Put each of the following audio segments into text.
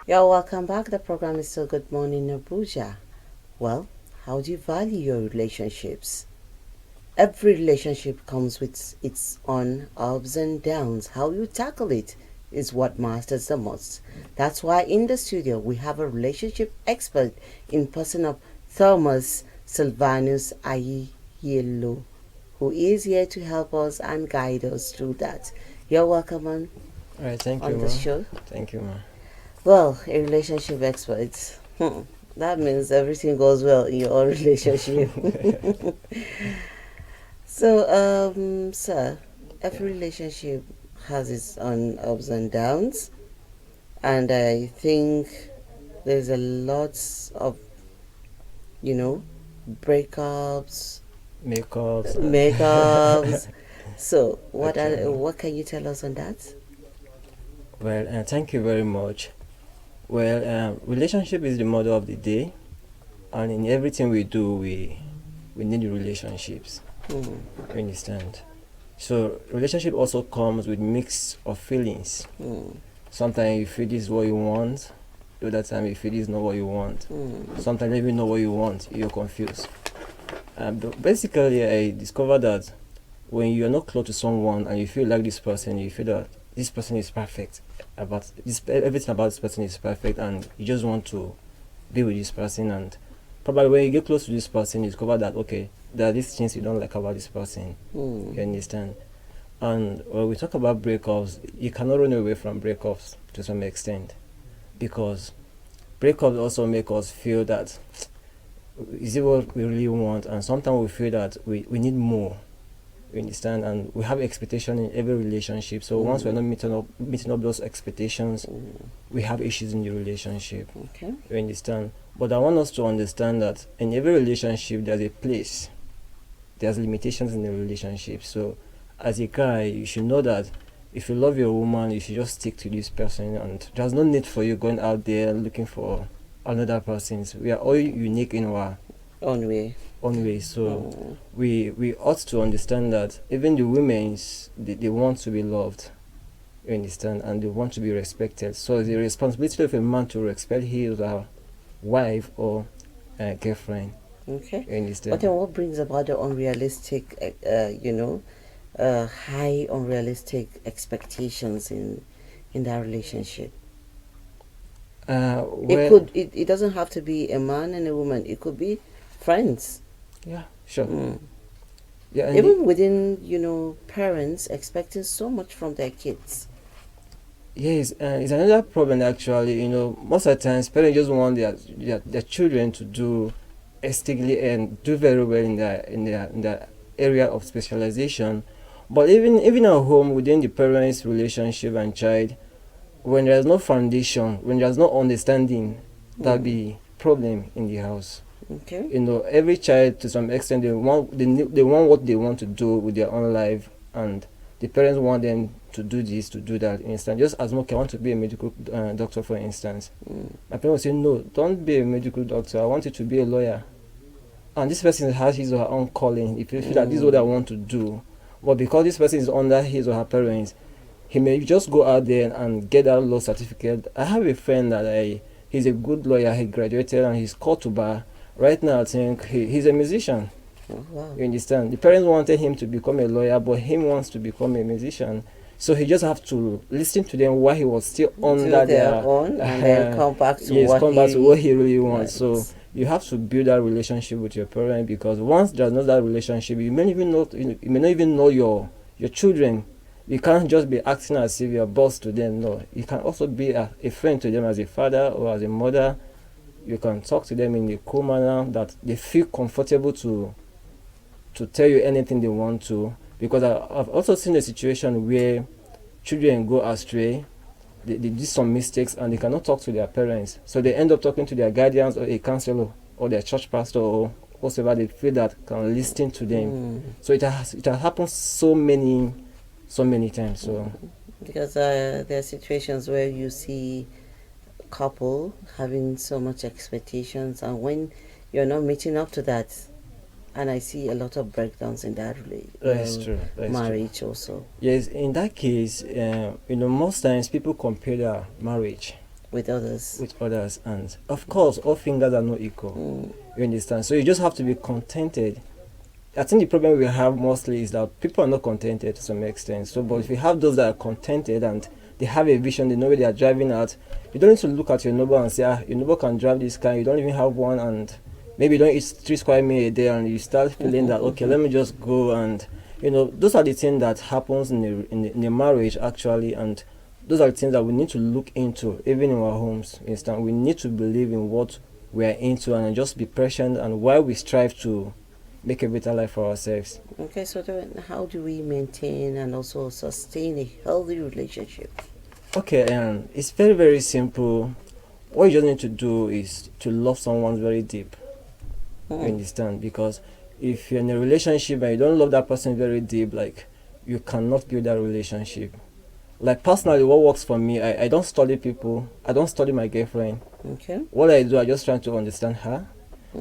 You're welcome back. The program is still Good Morning Abuja. Well, how do you value your relationships? Every relationship comes with its own ups and downs. How you tackle it is what matters the most. That's why in the studio we have a relationship expert in person of Thomas Sylvanus Ayeyilo, who is here to help us and guide us through that. You're welcome All right, thank you, on ma. the show. Thank you, ma. Well, a relationship expert. That means everything goes well in your relationship. So, sir, every relationship has its own ups and downs, and I think there's a lot of, you know, breakups, Makeups. makeups. So, Okay. what can you tell us on that? Well, thank you very much. Well, relationship is the mother of the day, and in everything we do, we need relationships. Hmm. You understand? So, relationship also comes with mix of feelings. Hmm. Sometimes you feel this is what you want. The other time you feel this is not what you want. Hmm. Sometimes you don't even know what you want. You're confused. But basically, I discovered that when you're not close to someone and you feel like this person, you feel that this person is perfect. About this, everything about this person is perfect, and you just want to be with this person. And probably when you get close to this person, you discover that okay, there are these things you don't like about this person. Hmm. You understand? And when we talk about breakups, you cannot run away from breakups to some extent, because breakups also make us feel that is it what we really want, and sometimes we feel that we need more. You understand? And we have expectation in every relationship, so once we're not meeting up those expectations, we have issues in the relationship. Okay. You understand? But I want us to understand that in every relationship there's a place, there's limitations in the relationship. So as a guy, you should know that if you love your woman, you should just stick to this person, and there's no need for you going out there looking for another person's. We are all unique in our On way. own way. So Hmm. we ought to understand that even the women's they want to be loved. You understand? And they want to be respected. So it's the responsibility of a man to respect his or her wife or girlfriend. Okay. You understand? But then what brings about the unrealistic, high unrealistic expectations in that relationship? Well, It doesn't have to be a man and a woman. It could be friends. yeah, sure. Mm. Yeah, and Even within, parents expecting so much from their kids. yes, it's another problem actually. Most of the times parents just want their children to do ethically and do very well in their area of specialization. But even at home within the parents' relationship and child, when there's no foundation, when there's no understanding, there'll be problem in the house. Okay. Every child to some extent they want what they want to do with their own life, and the parents want them to do this, to do that. Instance, just as much I want to be a medical doctor, for instance. My parents say no, don't be a medical doctor. I want you to be a lawyer. And this person has his or her own calling. If you feel that this is what I want to do, but because this person is under his or her parents, he may just go out there and get that law certificate. I have a friend that he's a good lawyer. He graduated and he's called to bar. Right now, I think he's a musician. Oh, wow. You understand? The parents wanted him to become a lawyer, but he wants to become a musician. So he just have to listen to them while he was still Do under their their own and then come back to yes, what come back to what he really wants. So wants. you have to build that relationship with your parent, because once there's not that relationship, you may not even know your children. You can't just be acting as if you're a boss to them. No, you can also be a friend to them as a father or as a mother. You can talk to them in a cool manner that they feel comfortable to tell you anything they want to. Because I've also seen a situation where children go astray, they do some mistakes and they cannot talk to their parents, so they end up talking to their guardians or a counselor or their church pastor or whatever they feel that can listen to them. So it has happened so many times. So Because there are situations where you see a couple having so much expectations, and when you're not meeting up to that, and I see a lot of breakdowns in that that's true. That's true. marriage also. Yes, in that case, most times people compare their marriage with others. with others, and of course all fingers are not equal. You understand? So you just have to be contented. I think the problem we have mostly is that people are not contented to some extent. So, but if you have those that are contented and they have a vision, they know where they are driving at, you don't need to look at your neighbor and say, your neighbor can drive this car, you don't even have one, and maybe you don't eat 3 square meals a day, and you start feeling that, okay, let me just go. And those are the things that happens in the marriage actually, and those are the things that we need to look into even in our homes. Instant, we need to believe in what we are into and just be patient, and while we strive to make a better life for ourselves. Okay, so then how do we maintain and also sustain a healthy relationship? Okay, and it's very, very simple. What you just need to do is to love someone very deep. You understand? Because if you're in a relationship and you don't love that person very deep, like, you cannot build that relationship. Like, personally, what works for me, I don't study people. I don't study my girlfriend. Okay. What I do, I just try to understand her.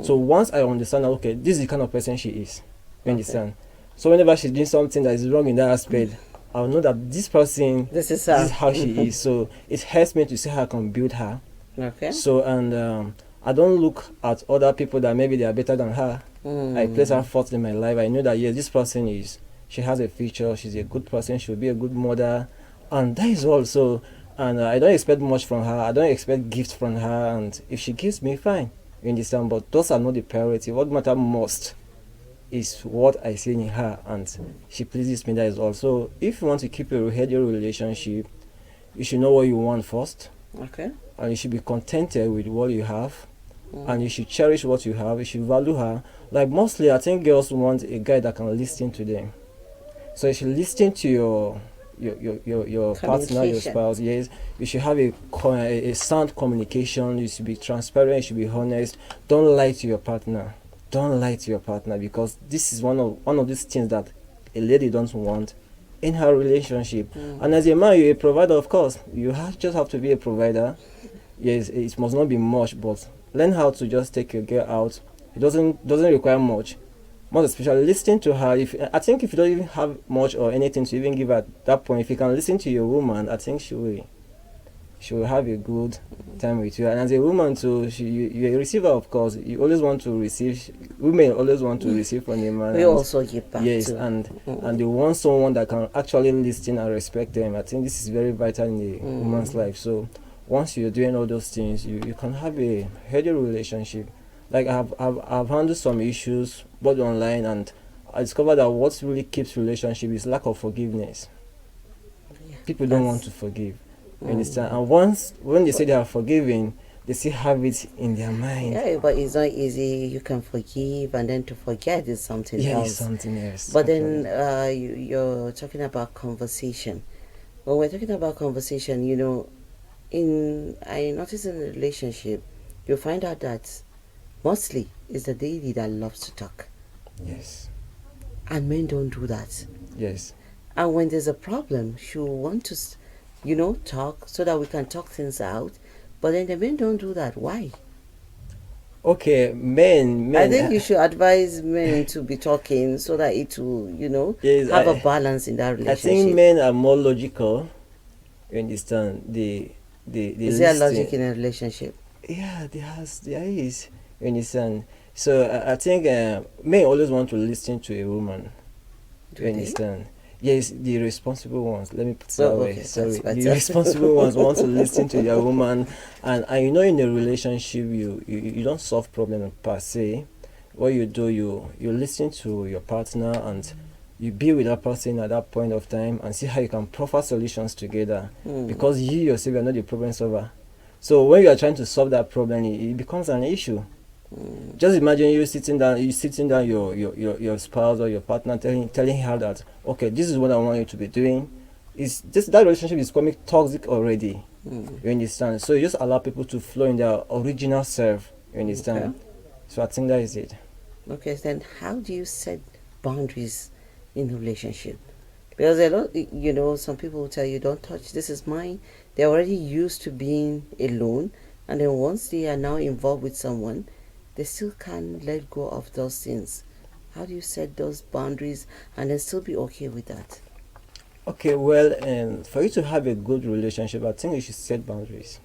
So once I understand, okay, this is the kind of person she is. You understand? So whenever she's doing something that is wrong in that aspect, I'll know that this person, This is how she is. So it helps me to see how I can build her. Okay. So, and I don't look at other people that maybe they are better than her. I place her first in my life. I know that, yes, this person she has a future, she's a good person, she'll be a good mother. And that is all. So, and I don't expect much from her. I don't expect gifts from her. And if she gives me, fine. You understand? But those are not the priority. What matters most is what I see in her, and she pleases me. That is all. So if you want to keep a healthy relationship, you should know what you want first. Okay. And you should be contented with what you have. And you should cherish what you have. You should value her. Like, mostly, I think girls want a guy that can listen to them. So you should listen to your partner, your spouse. Yes, you should have a sound communication. You should be transparent, you should be honest. Don't lie to your partner. Don't lie to your partner, because this is one of these things that a lady don't want in her relationship. And as a man, you're a provider, of course. You just have to be a provider. Yes, it must not be much, but learn how to just take your girl out. It doesn't require much. Most especially listening to her. I think if you don't even have much or anything to even give at that point, if you can listen to your woman, I think she will have a good time with you. And as a woman too, you're a receiver, of course. You always want to receive. Women always want to receive from a man. We also give back. Yes, too. and they want someone that can actually listen and respect them. I think this is very vital in a woman's life. So once you're doing all those things, you can have a healthy relationship. Like, I've handled some issues both online, and I discovered that what really keeps relationship is lack of forgiveness. People don't want to forgive. You understand? And when they say they are forgiving, they still have it in their mind. Yeah, but it's not easy. You can forgive, and then to forget is something else. Yeah, it's something else. But then you're talking about conversation. When we're talking about conversation, I notice in a relationship, you find out that mostly it's the lady that loves to talk. Yes. And men don't do that. Yes. And when there's a problem, she'll want to, talk so that we can talk things out. But then the men don't do that. Why? Okay, men. I think you should advise men to be talking so that it will, Yes, have a balance in that relationship. I think men are more logical. You understand? Is there logic in a relationship? Yeah, there is. You understand? So I think men always want to listen to a woman. Do You they? understand? Yes, the responsible ones. Let me put it that way. Okay, Sorry, that's the better. responsible ones want to listen to their woman, and in a relationship, you don't solve problems per se. What you do, you listen to your partner, and you be with that person at that point of time, and see how you can proffer solutions together. Because you yourself are not the problem solver. So when you are trying to solve that problem, it becomes an issue. Just imagine you sitting down your spouse or your partner, telling her that, okay, this is what I want you to be doing. That relationship is becoming toxic already. You understand? So you just allow people to flow in their original self. You understand? Okay. So I think that is it. Okay, then how do you set boundaries in a relationship? Because a lot, some people will tell you, don't touch, this is mine. They're already used to being alone, and then once they are now involved with someone, they still can't let go of those things. How do you set those boundaries and then still be okay with that? Okay, well, for you to have a good relationship, I think you should set boundaries.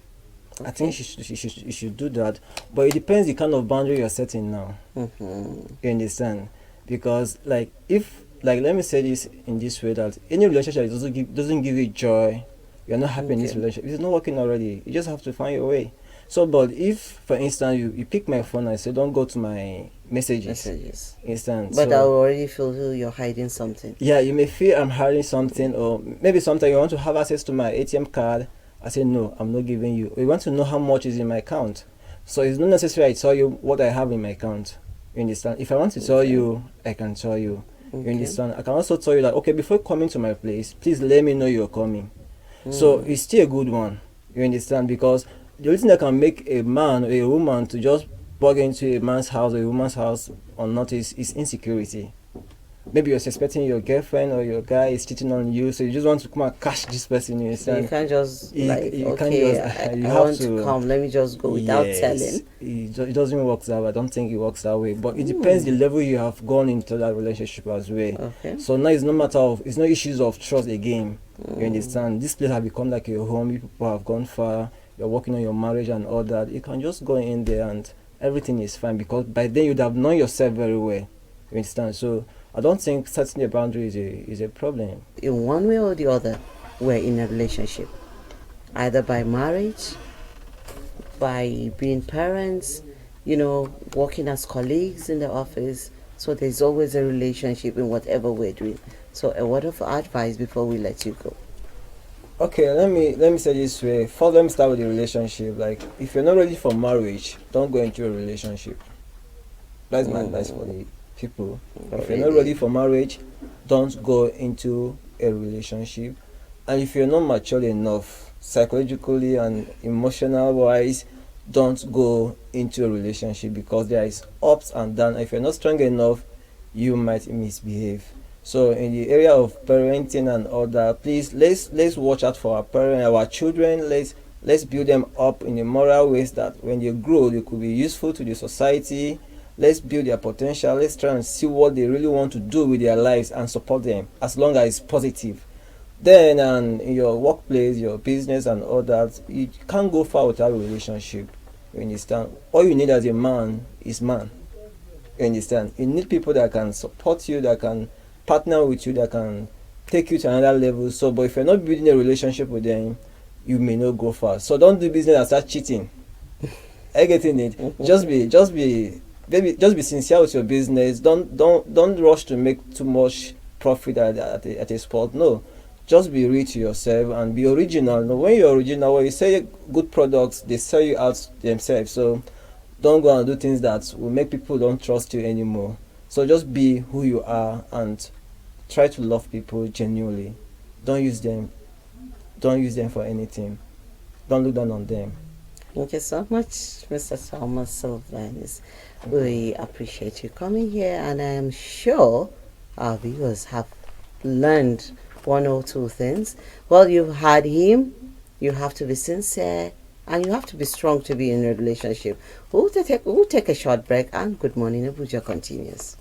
I think you should do that. But it depends the kind of boundary you're setting now. Mm-hmm. You understand? Because like if like let me say this in this way, that any relationship that doesn't give you joy, you're not happy in this Okay. relationship. It's not working already. You just have to find your way. So, but if for instance you pick my phone and say don't go to my messages, instant. But I So already feel you're hiding something. yeah, you may feel I'm hiding something, or maybe sometimes you want to have access to my ATM card. I say no, I'm not giving you. Or you want to know how much is in my account. So it's not necessary I tell you what I have in my account. You understand? If I want to tell you, I can tell you. You Okay. understand? I can also tell you that okay, before coming to my place, please let me know you're coming. So it's still a good one. You understand? Because the only thing that can make a man or a woman to just bug into a man's house or a woman's house or not is insecurity. Maybe you're suspecting your girlfriend or your guy is cheating on you, so you just want to come and catch this person. You So you understand? can't just You like, can't okay, just, you I have want to come. Let me just go without telling. It doesn't work that way. I don't think it works that way. But it depends the level you have gone into that relationship as well. Okay. So now it's no issues of trust again. You understand? This place has become like your home. You people have gone far. You're working on your marriage and all that. You can just go in there and everything is fine, because by then you'd have known yourself very well. You understand? So I don't think setting a boundary is a problem. In one way or the other, we're in a relationship, either by marriage, by being parents, working as colleagues in the office. So there's always a relationship in whatever we're doing. So a word of advice before we let you go. Okay, let me say this way. First, let me start with the relationship. Like, if you're not ready for marriage, don't go into a relationship. That's my advice for the people. If you're not ready for marriage, don't go into a relationship. And if you're not mature enough, psychologically and emotional wise, don't go into a relationship, because there is ups and downs. If you're not strong enough, you might misbehave. So in the area of parenting and all that, please let's watch out for our children. Let's build them up in the moral ways that when they grow they could be useful to the society. Let's build their potential. Let's try and see what they really want to do with their lives and support them as long as it's positive. Then in your workplace, your business and all that, you can't go far without a relationship. You understand? All you need as a man is man. You understand? You need people that can support you, that can partner with you, that can take you to another level. So, but if you're not building a relationship with them, you may not go far. So don't do business and start cheating. Are you getting it? Just be sincere with your business. Don't rush to make too much profit at a spot. No, just be real to yourself and be original. Now, when you're original, when you say good products, they sell you out themselves. So don't go and do things that will make people don't trust you anymore. So just be who you are and try to love people genuinely. Don't use them for anything. Don't look down on them. Thank you so much, Mr. Thomas Sylvanus. We appreciate you coming here, and I am sure our viewers have learned one or two things. Well, you've had him, you have to be sincere, and you have to be strong to be in a relationship. We'll take a short break, and Good Morning Abuja continues.